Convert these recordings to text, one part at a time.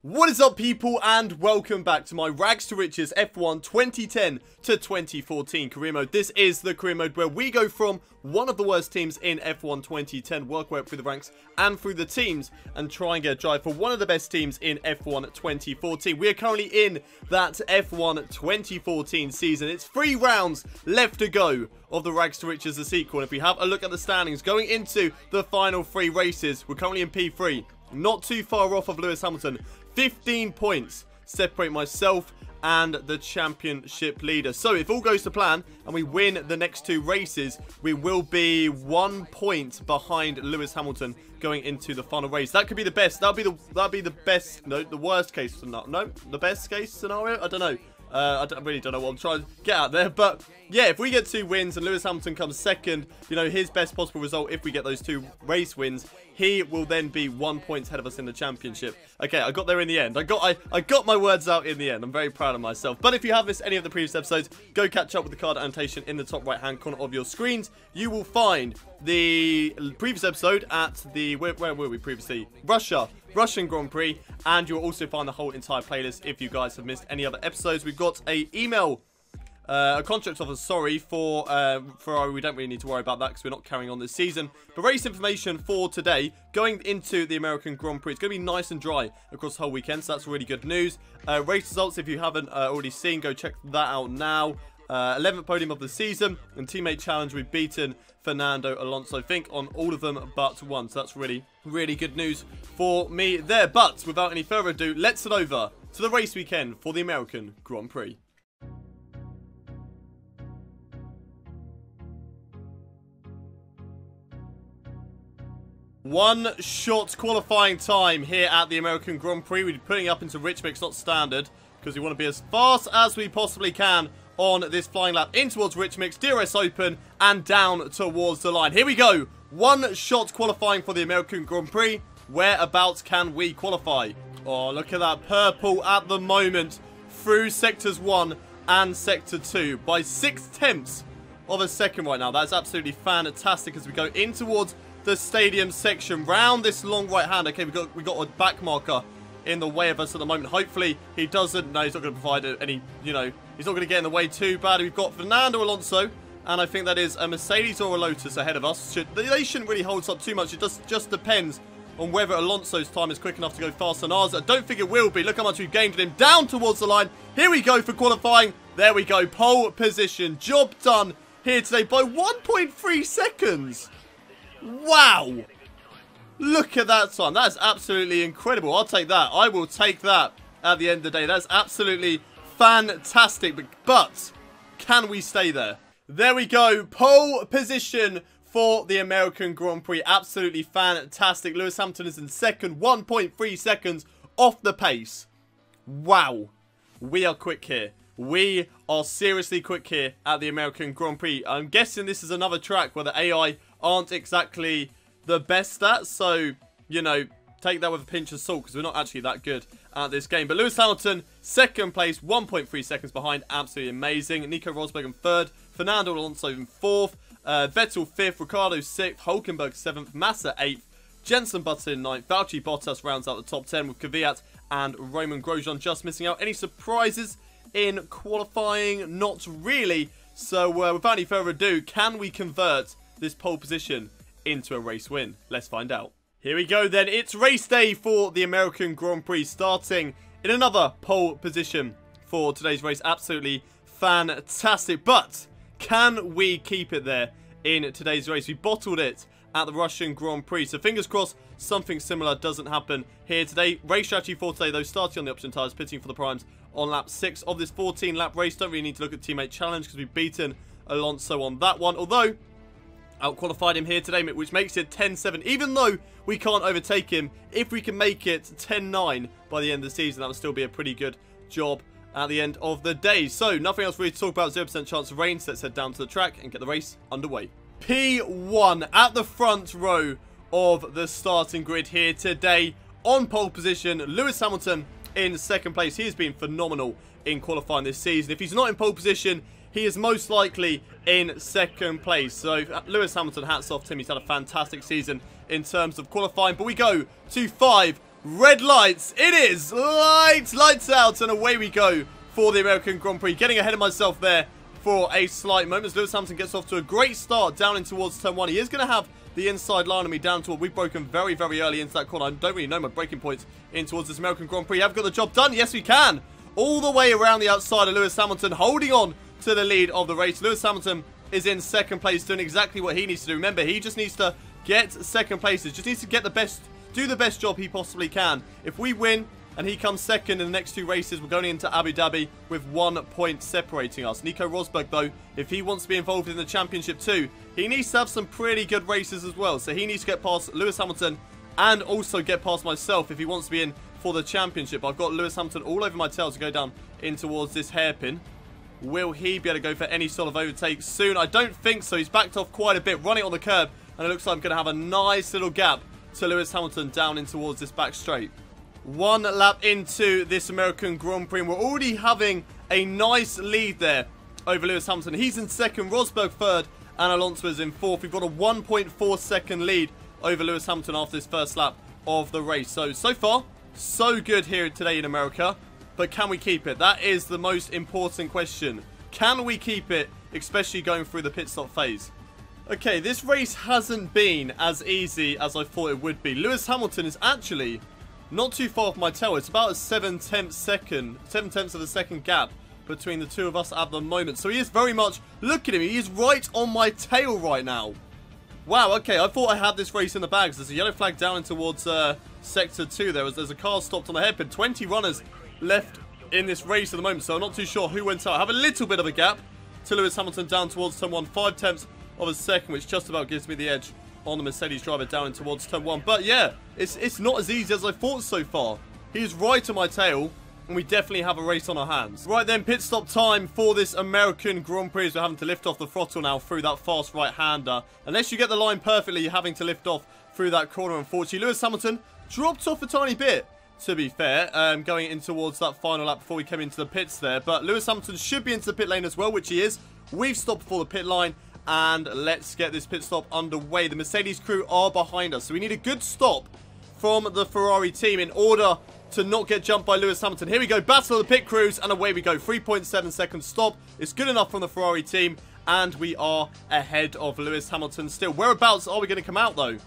What is up, people, and welcome back to my Rags to Riches F1 2010 to 2014 career mode. This is the career mode where we go from one of the worst teams in F1 2010, work our way up through the ranks and through the teams, and try and get a drive for one of the best teams in F1 2014. We are currently in that F1 2014 season. It's 3 rounds left to go of the Rags to Riches, the sequel. And if we have a look at the standings going into the final 3 races, we're currently in P3. Not too far off of Lewis Hamilton. 15 points separate myself and the championship leader. So if all goes to plan and we win the next 2 races, we will be 1 point behind Lewis Hamilton going into the final race. That could be the best. That'd be the best. No, the worst case scenario. No, the best case scenario. I don't know. I really don't know what I'm trying to get out there. But yeah, if we get 2 wins and Lewis Hamilton comes second, you know, his best possible result, if we get those 2 race wins, he will then be 1 point ahead of us in the championship. Okay, I got there in the end. I got my words out in the end. I'm very proud of myself. But if you have missed any of the previous episodes, go catch up with the card annotation in the top right hand corner of your screens. You will find the previous episode at the, where were we previously? Russian Grand Prix, and you'll also find the whole entire playlist if you guys have missed any other episodes. We've got a contract offer, sorry, for Ferrari. We don't really need to worry about that because we're not carrying on this season. But race information for today, going into the American Grand Prix. It's going to be nice and dry across the whole weekend, so that's really good news. Race results, if you haven't already seen, go check that out now. 11th podium of the season, and teammate challenge, we've beaten Fernando Alonso, I think, on all of them but 1. So that's really, really good news for me there. But without any further ado, let's head over to the race weekend for the American Grand Prix. One shot qualifying time here at the American Grand Prix. We're putting it up into rich mix, not standard, because we want to be as fast as we possibly can on this flying lap in towards rich mix, DRS open, and down towards the line. Here we go. 1 shot qualifying for the American Grand Prix. Whereabouts can we qualify? Oh, look at that purple at the moment through sectors 1 and sector 2 by 6/10 of a second right now. That's absolutely fantastic as we go in towards the stadium section round this long right hand. Okay, we got a back marker in the way of us at the moment. Hopefully he doesn't. No, he's not going to provide any, you know, he's not going to get in the way too bad. We've got Fernando Alonso, and I think that is a Mercedes or a Lotus ahead of us. They shouldn't really hold us up too much. It just depends on whether Alonso's time is quick enough to go faster than ours. I don't think it will be. Look how much we've gained him down towards the line. Here we go for qualifying. There we go. Pole position. Job done here today by 1.3 seconds. Wow. Look at that time. That is absolutely incredible. I'll take that. I will take that at the end of the day. That's absolutely fantastic. But can we stay there? There we go. Pole position for the American Grand Prix. Absolutely fantastic. Lewis Hamilton is in second. 1.3 seconds off the pace. Wow. We are quick here. We are seriously quick here at the American Grand Prix. I'm guessing this is another track where the AI aren't exactly the best at, so, you know, take that with a pinch of salt because we're not actually that good at this game. But Lewis Hamilton, second place, 1.3 seconds behind, absolutely amazing. Nico Rosberg in third, Fernando Alonso in fourth, Vettel fifth, Ricciardo sixth, Hülkenberg seventh, Massa eighth, Jenson Button ninth, Valtteri Bottas rounds out the top 10 with Kvyat and Roman Grosjean just missing out. Any surprises in qualifying? Not really. So without any further ado, can we convert this pole position into a race win? Let's find out. Here we go then. It's race day for the American Grand Prix, starting in another pole position for today's race. Absolutely fantastic. But can we keep it there in today's race? We bottled it at the Russian Grand Prix, so fingers crossed something similar doesn't happen here today. Race strategy for today, though, starting on the option tyres, pitting for the primes on lap 6 of this 14-lap race. Don't really need to look at teammate challenge because we've beaten Alonso on that one, although out-qualified him here today, which makes it 10-7. Even though we can't overtake him, if we can make it 10-9 by the end of the season, that would still be a pretty good job at the end of the day. So, nothing else really to talk about. 0% chance of rain, so let's head down to the track and get the race underway. P1 at the front row of the starting grid here today. On pole position, Lewis Hamilton in second place. He has been phenomenal in qualifying this season. If he's not in pole position, he is most likely in second place. So Lewis Hamilton, hats off to him. He's had a fantastic season in terms of qualifying. But we go to 5 red lights. It is lights out, and away we go for the American Grand Prix. Getting ahead of myself there for a slight moment as Lewis Hamilton gets off to a great start down in towards turn 1. He is going to have the inside line on me down to what we've broken very, very early into that corner. I don't really know my braking points in towards this American Grand Prix. Have we got the job done? Yes, we can. All the way around the outside of Lewis Hamilton, holding on to the lead of the race. Lewis Hamilton is in second place, doing exactly what he needs to do. Remember, he just needs to get second place. Just needs to get the best, do the best job he possibly can. If we win and he comes second in the next 2 races, we're going into Abu Dhabi with 1 point separating us. Nico Rosberg, though, if he wants to be involved in the championship too, he needs to have some pretty good races as well. So he needs to get past Lewis Hamilton and also get past myself if he wants to be in for the championship. I've got Lewis Hamilton all over my tail to go down in towards this hairpin. Will he be able to go for any sort of overtake soon? I don't think so. He's backed off quite a bit, running on the curb, and it looks like I'm going to have a nice little gap to Lewis Hamilton down in towards this back straight. 1 lap into this American Grand Prix, and we're already having a nice lead there over Lewis Hamilton. He's in second, Rosberg third, and Alonso is in fourth. We've got a 1.4 second lead over Lewis Hamilton after this first lap of the race. So far, so good here today in America. But can we keep it? That is the most important question. Can we keep it, especially going through the pit stop phase? Okay, this race hasn't been as easy as I thought it would be. Lewis Hamilton is actually not too far off my tail. It's about a 7/10 of a second gap between the two of us at the moment. So he is very much, look at him, he is right on my tail right now. Wow, okay, I thought I had this race in the bags. There's a yellow flag down in towards Sector 2 there. There's a car stopped on the hairpin. 20 runners left in this race at the moment, so I'm not too sure who went out. I have a little bit of a gap to Lewis Hamilton down towards turn 1. 5/10 of a second, which just about gives me the edge on the Mercedes driver down in towards turn 1. But yeah, it's not as easy as I thought so far. He's right on my tail, and we definitely have a race on our hands. Right then, pit stop time for this American Grand Prix. We're having to lift off the throttle now through that fast right-hander. Unless you get the line perfectly, you're having to lift off through that corner, unfortunately. Lewis Hamilton dropped off a tiny bit, to be fair, going in towards that final lap before we came into the pits there. But Lewis Hamilton should be into the pit lane as well, which he is. We've stopped before the pit line, and let's get this pit stop underway. The Mercedes crew are behind us, so we need a good stop from the Ferrari team in order to not get jumped by Lewis Hamilton. Here we go, battle of the pit crews, and away we go. 3.7 second stop. It's good enough from the Ferrari team, and we are ahead of Lewis Hamilton still. Whereabouts are we going to come out, though?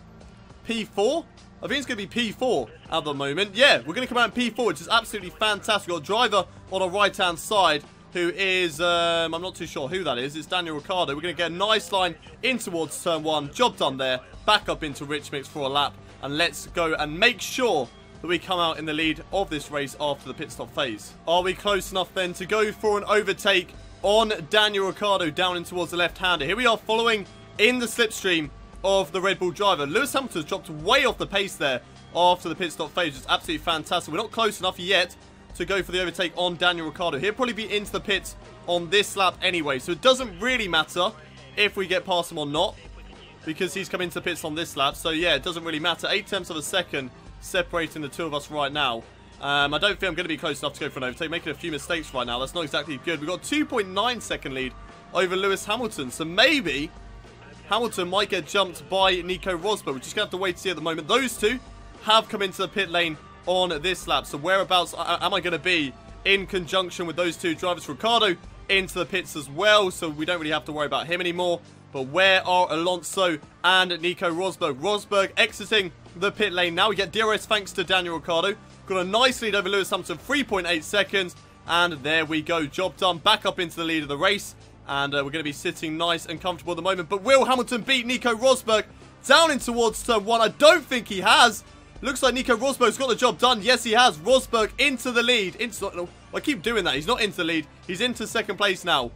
P4? I think it's going to be P4 at the moment. Yeah, we're going to come out in P4, which is absolutely fantastic. We've got a driver on our right-hand side who is, I'm not too sure who that is. It's Daniel Ricciardo. We're going to get a nice line in towards turn 1. Job done there. Back up into Rich Mix for a lap. And let's go and make sure that we come out in the lead of this race after the pit stop phase. Are we close enough then to go for an overtake on Daniel Ricciardo down in towards the left-hander? Here we are following in the slipstream of the Red Bull driver. Lewis Hamilton's dropped way off the pace there after the pit stop phase. It's absolutely fantastic. We're not close enough yet to go for the overtake on Daniel Ricciardo. He'll probably be into the pits on this lap anyway, so it doesn't really matter if we get past him or not, because he's come into the pits on this lap. So yeah, it doesn't really matter. 0.8 of a second separating the two of us right now. I don't think I'm going to be close enough to go for an overtake. Making a few mistakes right now. That's not exactly good. We've got 2.9 second lead over Lewis Hamilton, so maybe Hamilton might get jumped by Nico Rosberg. We're just going to have to wait to see at the moment. Those two have come into the pit lane on this lap. So whereabouts am I going to be in conjunction with those two drivers? Ricciardo into the pits as well, so we don't really have to worry about him anymore. But where are Alonso and Nico Rosberg? Rosberg exiting the pit lane now. We get DRS thanks to Daniel Ricciardo. Got a nice lead over Lewis Hamilton, 3.8 seconds. And there we go. Job done. Back up into the lead of the race. And we're going to be sitting nice and comfortable at the moment. But will Hamilton beat Nico Rosberg down in towards turn 1? I don't think he has. Looks like Nico Rosberg's got the job done. Yes, he has. Rosberg into the lead. I keep doing that. He's not into the lead. He's into second place now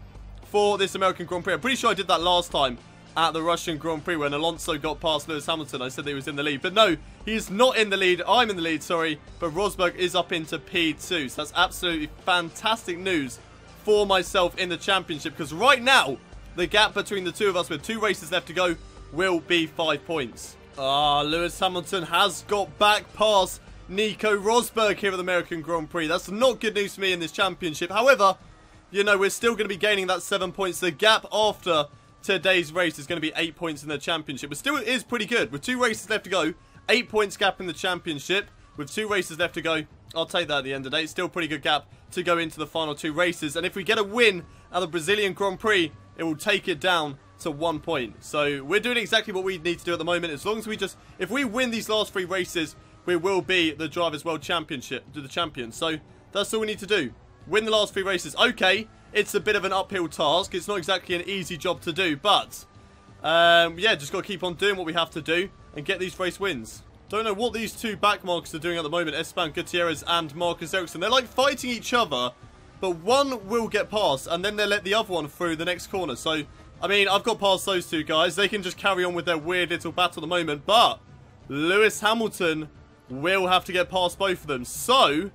for this American Grand Prix. I'm pretty sure I did that last time at the Russian Grand Prix when Alonso got past Lewis Hamilton. I said that he was in the lead. But no, he's not in the lead. I'm in the lead, sorry. But Rosberg is up into P2. So that's absolutely fantastic news for myself in the championship, because right now the gap between the two of us with 2 races left to go will be 5 points. Lewis Hamilton has got back past Nico Rosberg here at the American Grand Prix. That's not good news for me in this championship. However, you know, we're still going to be gaining that 7 points. The gap after today's race is going to be 8 points in the championship, but still it is pretty good. With 2 races left to go, 8 points gap in the championship. with 2 races left to go. I'll take that at the end of the day. It's still a pretty good gap to go into the final 2 races. And if we get a win at the Brazilian Grand Prix, it will take it down to 1 point. So we're doing exactly what we need to do at the moment. As long as we just, if we win these last 3 races, we will be the Drivers' World Championship, the champions. So that's all we need to do. Win the last 3 races. Okay, it's a bit of an uphill task. It's not exactly an easy job to do, but yeah, just got to keep on doing what we have to do and get these race wins. Don't know what these 2 back markers are doing at the moment, Esteban Gutierrez and Marcus Ericsson. They're like fighting each other, but one will get past and then they'll let the other one through the next corner. So, I mean, I've got past those 2 guys. They can just carry on with their weird little battle at the moment, but Lewis Hamilton will have to get past both of them. So,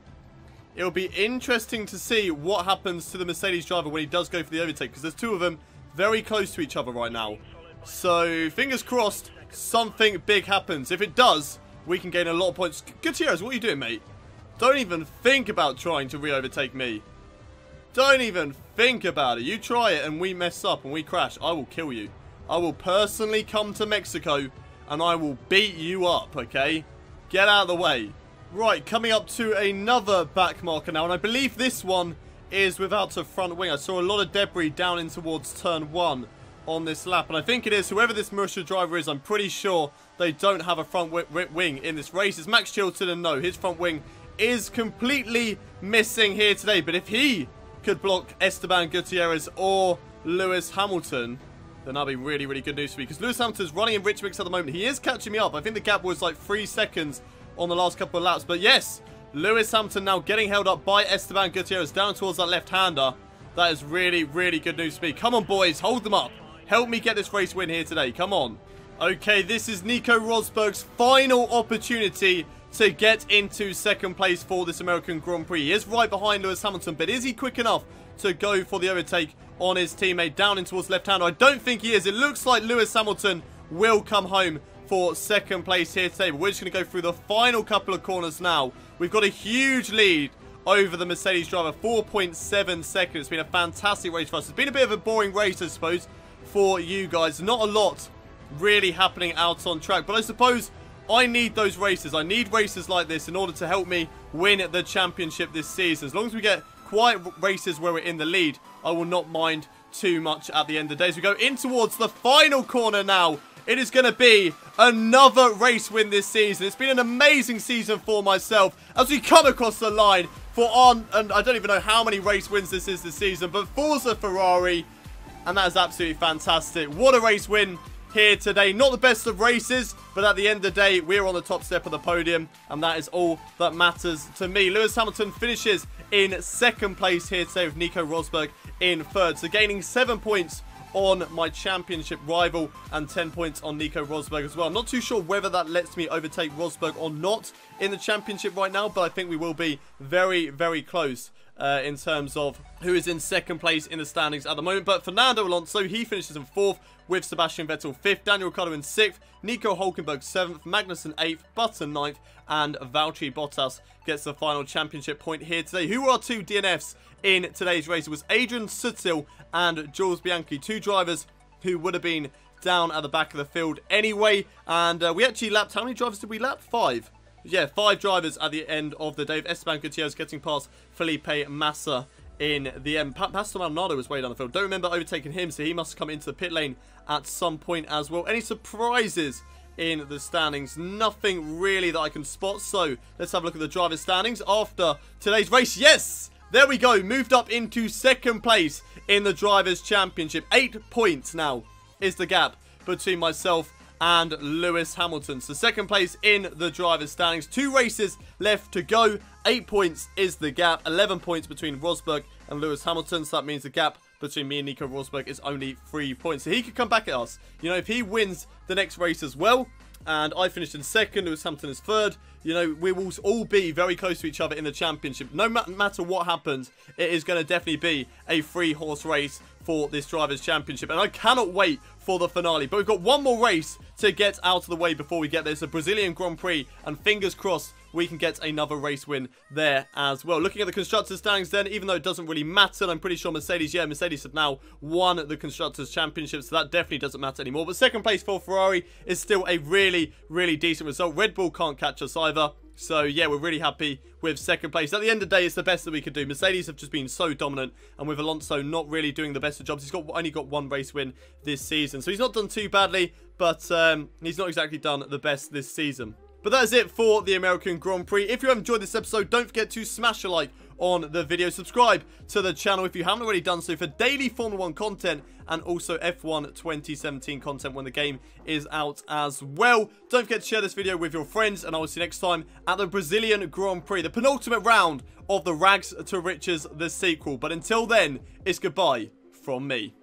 it'll be interesting to see what happens to the Mercedes driver when he does go for the overtake, because there's 2 of them very close to each other right now. So, fingers crossed, something big happens. If it does, we can gain a lot of points. Gutierrez, what are you doing, mate? Don't even think about trying to re-overtake me. Don't even think about it. You try it and we mess up and we crash, I will kill you. I will personally come to Mexico and I will beat you up, okay? Get out of the way. Right, coming up to another back marker now, and I believe this one is without a front wing. I saw a lot of debris down in towards turn 1 on this lap, and I think it is whoever this Marussia driver is. I'm pretty sure they don't have a front wing in this race. It's Max Chilton, and no, his front wing is completely missing here today. But if he could block Esteban Gutierrez or Lewis Hamilton, then that'll be really, really good news for me, because Lewis Hamilton's running in rich mix at the moment. He is catching me up. I think the gap was like 3 seconds on the last couple of laps. But yes, Lewis Hamilton now getting held up by Esteban Gutierrez down towards that left-hander. That is really, really good news for me. Come on, boys, hold them up. Help me get this race win here today. Come on. Okay, this is Nico Rosberg's final opportunity to get into 2nd place for this American Grand Prix. He is right behind Lewis Hamilton, but is he quick enough to go for the overtake on his teammate down in towards left-hander? I don't think he is. It looks like Lewis Hamilton will come home for 2nd place here today, but we're just going to go through the final couple of corners now. We've got a huge lead over the Mercedes driver, 4.7 seconds. It's been a fantastic race for us. It's been a bit of a boring race, I suppose, for you guys. Not a lot really happening out on track, but I suppose I need those races. I need races like this in order to help me win the championship this season. As long as we get quiet races where we're in the lead, I will not mind too much at the end of the day. As we go in towards the final corner now, it is going to be another race win this season. It's been an amazing season for myself as we come across the line for and I don't even know how many race wins this is this season, but Forza Ferrari, and that is absolutely fantastic. What a race win here today. Not the best of races, but at the end of the day, we're on the top step of the podium, and that is all that matters to me. Lewis Hamilton finishes in 2nd place here today with Nico Rosberg in 3rd, so gaining 7 points on my championship rival and 10 points on Nico Rosberg as well. I'm not too sure whether that lets me overtake Rosberg or not in the championship right now, but I think we will be very, very close in terms of who is in 2nd place in the standings at the moment. But Fernando Alonso, he finishes in 4th with Sebastian Vettel 5th, Daniel Ricciardo in 6th, Nico Hülkenberg 7th, Magnussen 8th, Button 9th, and Valtteri Bottas gets the final championship point here today. Who were our 2 DNFs in today's race? It was Adrian Sutil and Jules Bianchi, 2 drivers who would have been down at the back of the field anyway. And we actually lapped, how many drivers did we lap? 5. Yeah, 5 drivers at the end of the day. Esteban Gutierrez getting past Felipe Massa in the end. Pastor Maldonado was way down the field. Don't remember overtaking him, so he must have come into the pit lane at some point as well. Any surprises in the standings? Nothing really that I can spot. So let's have a look at the driver's standings after today's race. Yes, there we go. Moved up into 2nd place in the Drivers' Championship. 8 points now is the gap between myself and Lewis Hamilton. So 2nd place in the Drivers' standings. 2 races left to go. 8 points is the gap. 11 points between Rosberg and Lewis Hamilton. So that means the gap between me and Nico Rosberg is only 3 points. So he could come back at us. You know, if he wins the next race as well, and I finished in 2nd, Lewis Hamilton is 3rd, you know, we will all be very close to each other in the championship. No matter what happens, it is going to definitely be a 3-horse race for this Drivers' Championship. And I cannot wait for the finale. But we've got one more race to get out of the way before we get there. It's a Brazilian Grand Prix, and fingers crossed we can get another race win there as well. Looking at the Constructors' standings then, even though it doesn't really matter, I'm pretty sure Mercedes have now won the Constructors' Championship, so that definitely doesn't matter anymore. But 2nd place for Ferrari is still a really, really decent result. Red Bull can't catch us either. So, yeah, we're really happy with second place. At the end of the day, it's the best that we could do. Mercedes have just been so dominant, and with Alonso not really doing the best of jobs. He's only got one race win this season, so he's not done too badly, but he's not exactly done the best this season. But that is it for the American Grand Prix. If you have enjoyed this episode, don't forget to smash a like on the video. Subscribe to the channel if you haven't already done so for daily Formula 1 content and also F1 2017 content when the game is out as well. Don't forget to share this video with your friends, and I will see you next time at the Brazilian Grand Prix, the penultimate round of the Rags to Riches, the sequel. But until then, it's goodbye from me.